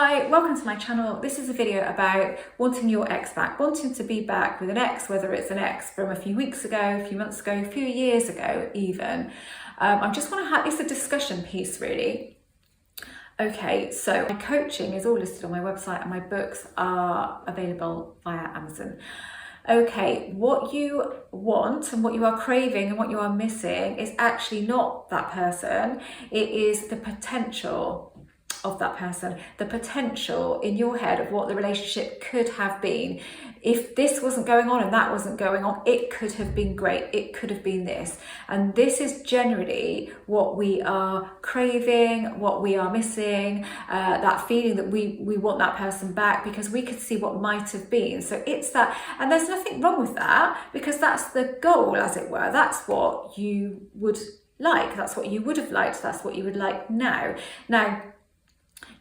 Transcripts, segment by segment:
Hi, welcome to my channel. This is a video about wanting your ex back, wanting to be back with an ex, whether it's an ex from a few weeks ago, a few months ago, a few years ago even. I just want to have, it's a discussion piece really. Okay, so my coaching is all listed on my website and my books are available via Amazon. Okay, what you want and what you are craving and what you are missing is actually not that person. It is the potential of that person, the potential in your head of what the relationship could have been. If this wasn't going on and that wasn't going on, it could have been great. It could have been this. And this is generally what we are craving, what we are missing, that feeling that we want that person back because we could see what might have been. So it's that, and there's nothing wrong with that because that's the goal, as it were. That's what you would like. That's what you would have liked. That's what you would like now. Now,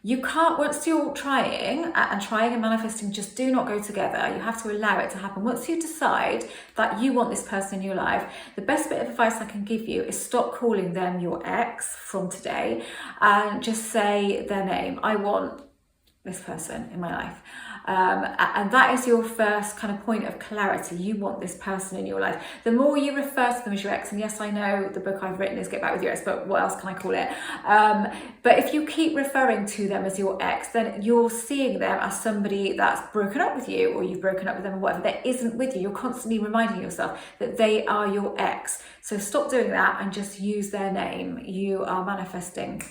you can't, once you're trying and manifesting just do not go together. You have to allow it to happen. Once you decide that you want this person in your life, the best bit of advice I can give you is stop calling them your ex from today and just say their name. I want this person in my life. And that is your first kind of point of clarity. You want this person in your life. The more you refer to them as your ex, and yes, I know the book I've written is Get Back With Your Ex, but what else can I call it? But if you keep referring to them as your ex, then you're seeing them as somebody that's broken up with you, or you've broken up with them, or whatever, that isn't with you. You're constantly reminding yourself that they are your ex. So stop doing that and just use their name. You are manifesting.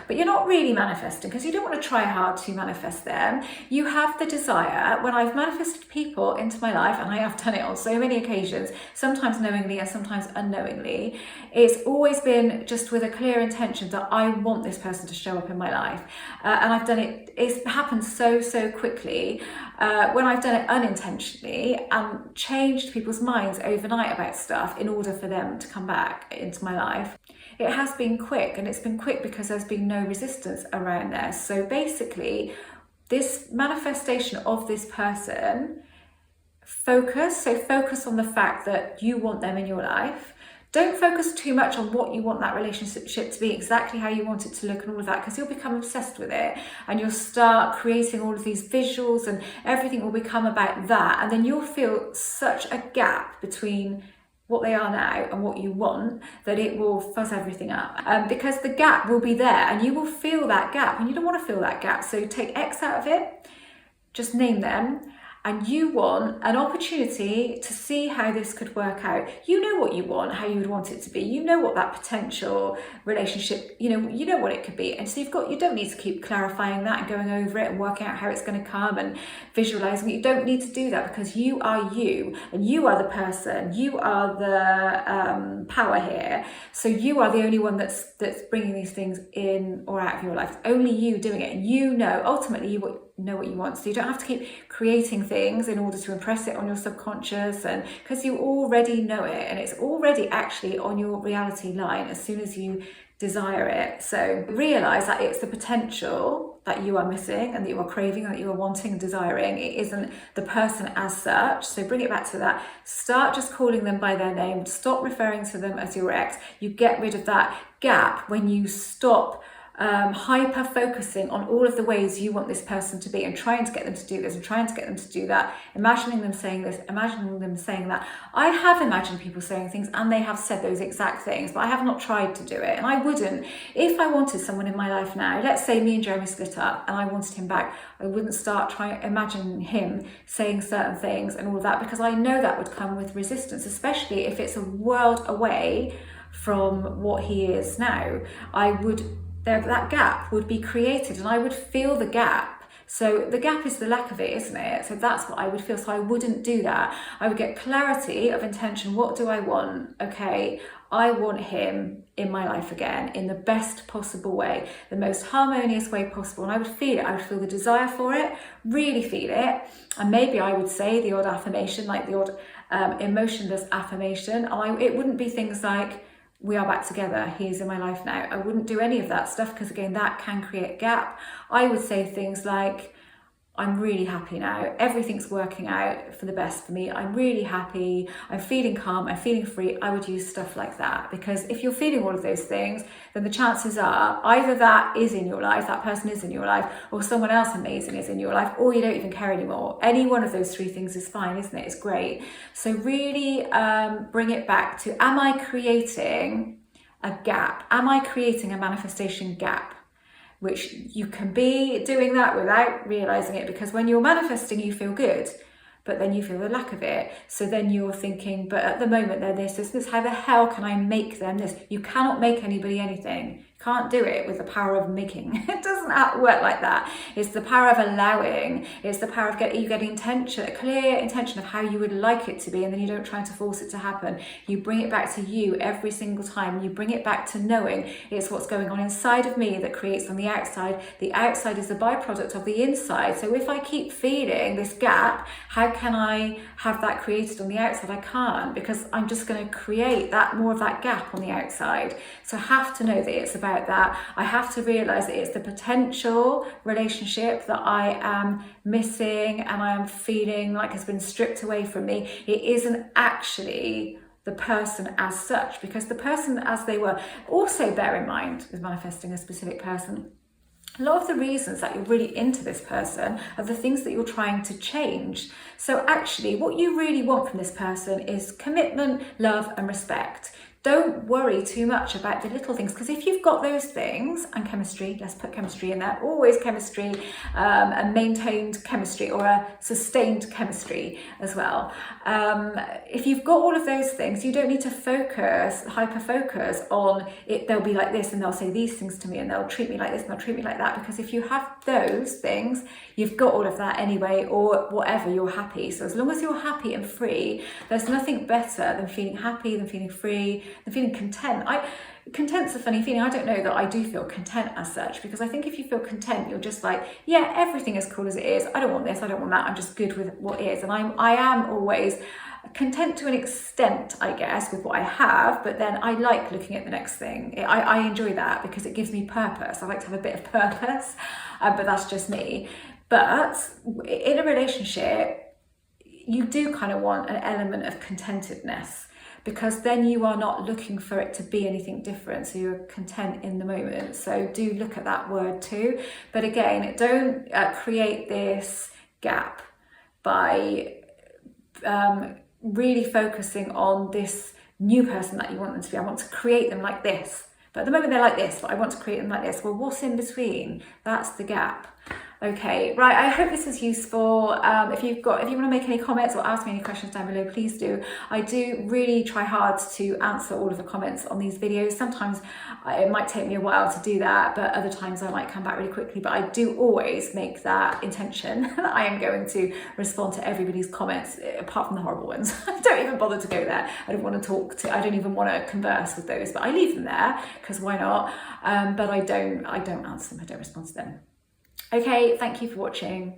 But you're not really manifesting because you don't want to try hard to manifest them. You have the desire. When I've manifested people into my life, and I have done it on so many occasions, sometimes knowingly and sometimes unknowingly, it's always been just with a clear intention that I want this person to show up in my life. And I've done it, it's happened so quickly when I've done it unintentionally and changed people's minds overnight about stuff in order for them to come back into my life. It has been quick, and it's been quick because there's been no resistance around there. So basically, this manifestation of this person, focus on the fact that you want them in your life. Don't focus too much on what you want that relationship to be, exactly how you want it to look and all of that, because you'll become obsessed with it and you'll start creating all of these visuals and everything will become about that. And then you'll feel such a gap between what they are now and what you want, that it will fuzz everything up. Because the gap will be there and you will feel that gap and you don't want to feel that gap. So take X out of it, just name them, and you want an opportunity to see how this could work out. You know what you want, how you would want it to be. You know what that potential relationship, you know what it could be. And so you don't need to keep clarifying that and going over it and working out how it's going to come and visualizing it. You don't need to do that because you are you and you are the person. You are the power here. So you are the only one that's bringing these things in or out of your life. It's only you doing it. And you know, ultimately you know what you want, so you don't have to keep creating things in order to impress it on your subconscious, and because you already know it and it's already actually on your reality line as soon as you desire it. So realize that it's the potential that you are missing and that you are craving and that you are wanting and desiring. It isn't the person as such. So bring it back to that. Start just calling them by their name. Stop referring to them as your ex. You get rid of that gap when you stop hyper focusing on all of the ways you want this person to be and trying to get them to do this and trying to get them to do that, imagining them saying this, imagining them saying that. I have imagined people saying things and they have said those exact things, but I have not tried to do it, and I wouldn't. If I wanted someone in my life now, let's say me and Jeremy split up and I wanted him back, I wouldn't start trying to imagine him saying certain things and all of that, because I know that would come with resistance, especially if it's a world away from what he is now. That gap would be created and I would feel the gap. So the gap is the lack of it, isn't it? So that's what I would feel. So I wouldn't do that. I would get clarity of intention. What do I want? Okay, I want him in my life again in the best possible way, the most harmonious way possible. And I would feel it. I would feel the desire for it, really feel it. And maybe I would say the odd affirmation, like the odd emotionless affirmation. It wouldn't be things like, we are back together, he's in my life now. I wouldn't do any of that stuff because again, that can create a gap. I would say things like, I'm really happy now. Everything's working out for the best for me. I'm really happy. I'm feeling calm. I'm feeling free. I would use stuff like that, because if you're feeling all of those things, then the chances are either that is in your life, that person is in your life, or someone else amazing is in your life, or you don't even care anymore. Any one of those three things is fine, isn't it? It's great. So really bring it back to, am I creating a gap? Am I creating a manifestation gap? Which you can be doing that without realizing it, because when you're manifesting, you feel good, but then you feel the lack of it. So then you're thinking, but at the moment they're this, how the hell can I make them this? You cannot make anybody anything. Can't do it with the power of making. It doesn't work like that. It's the power of allowing. It's the power of getting a clear intention of how you would like it to be, and then you don't try to force it to happen. You bring it back to you every single time. You bring it back to knowing it's what's going on inside of me that creates on the outside. The outside is a byproduct of the inside. So if I keep feeling this gap, how can I have that created on the outside? I can't, because I'm just going to create more of that gap on the outside. So I have to know that it's about that. I have to realize that it's the potential relationship that I am missing and I am feeling like has been stripped away from me. It isn't actually the person as such, because the person as they were. Also bear in mind with manifesting a specific person, a lot of the reasons that you're really into this person are the things that you're trying to change. So actually what you really want from this person is commitment, love and respect. Don't worry too much about the little things, because if you've got those things, and chemistry, let's put chemistry in there, always chemistry, a maintained chemistry or a sustained chemistry as well. If you've got all of those things, you don't need to hyper focus on it. They'll be like this and they'll say these things to me and they'll treat me like this and they'll treat me like that, because if you have those things, you've got all of that anyway, or whatever, you're happy. So as long as you're happy and free, there's nothing better than feeling happy, than feeling free, than feeling content. Content's a funny feeling. I don't know that I do feel content as such, because I think if you feel content, you're just like, yeah, everything is cool as it is. I don't want this, I don't want that. I'm just good with what is. And I am always content to an extent, I guess, with what I have, but then I like looking at the next thing. I enjoy that because it gives me purpose. I like to have a bit of purpose, but that's just me. But in a relationship, you do kind of want an element of contentedness, because then you are not looking for it to be anything different. So you're content in the moment. So do look at that word too. But again, don't create this gap by really focusing on this new person that you want them to be. I want to create them like this. But at the moment they're like this, but I want to create them like this. Well, what's in between? That's the gap. Okay, right, I hope this was useful. If you want to make any comments or ask me any questions down below, please do. I do really try hard to answer all of the comments on these videos. Sometimes it might take me a while to do that, but other times I might come back really quickly. But I do always make that intention that I am going to respond to everybody's comments, apart from the horrible ones. I don't even bother to go there. I don't want to I don't even want to converse with those, but I leave them there because why not? But I don't answer them, I don't respond to them. Okay, thank you for watching.